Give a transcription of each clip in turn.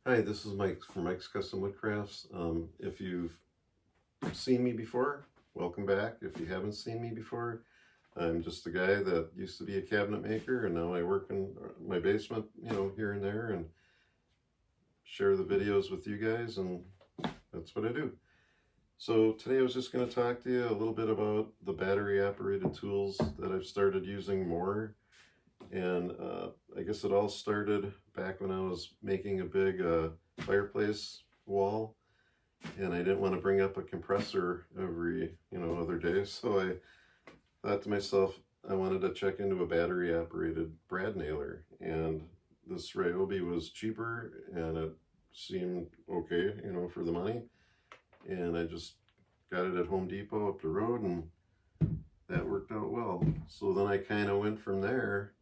Hi, this is Mike from Mike's Custom Woodcrafts. If you've seen me before, welcome back. If you haven't seen me before, I'm just a guy that used to be a cabinet maker, and now I work in my basement, here and there, and share the videos with you guys, and that's what I do. So today I was just going to talk to you a little bit about the battery operated tools that I've started using more. And I guess it all started back when I was making a big fireplace wall, and I didn't want to bring up a compressor every other day, so I thought to myself I wanted to check into a battery operated brad nailer, and this Ryobi was cheaper and it seemed okay, for the money, and I just got it at Home Depot up the road, and that worked out well. So then I kind of went from there.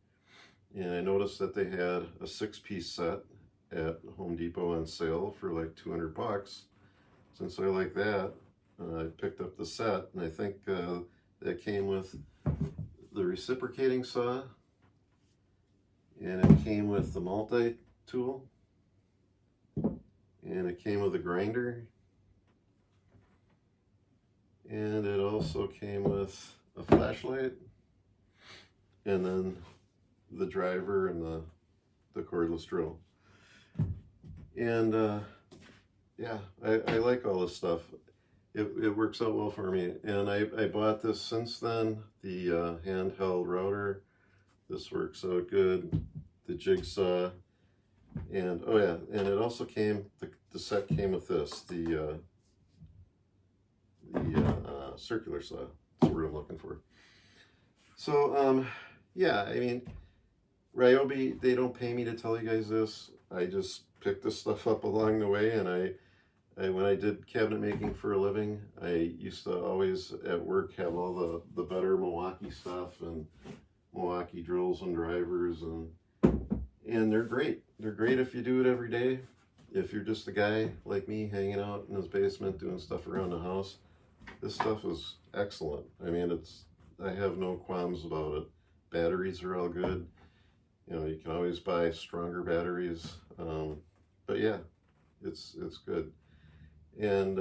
And I noticed that they had a 6-piece set at Home Depot on sale for like 200 bucks. Since I like that, I picked up the set, and I think that came with the reciprocating saw, and it came with the multi-tool, and it came with a grinder, and it also came with a flashlight, and then the driver and the cordless drill. And yeah, I like all this stuff. It works out well for me. And I bought this since then, the handheld router. This works out good. The jigsaw. And oh yeah, and it also came, the set came with this, the circular saw. That's the word I'm looking for. So yeah, I mean, Ryobi, they don't pay me to tell you guys this. I just picked this stuff up along the way, and I when I did cabinet making for a living, I used to always at work have all the better Milwaukee stuff and Milwaukee drills and drivers, and they're great. They're great if you do it every day. If you're just a guy like me hanging out in his basement doing stuff around the house, this stuff is excellent. I mean, I have no qualms about it. Batteries are all good. You can always buy stronger batteries, but yeah, it's good. And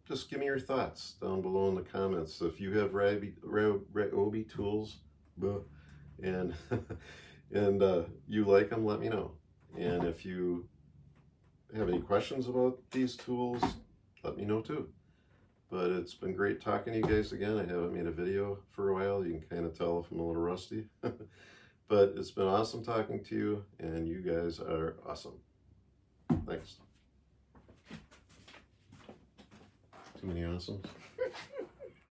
just give me your thoughts down below in the comments. If you have Ryobi tools, and and you like them, let me know. And if you have any questions about these tools, let me know too. But it's been great talking to you guys again. I haven't made a video for a while. You can kind of tell if I'm a little rusty. But it's been awesome talking to you, and you guys are awesome. Thanks. Too many awesomes.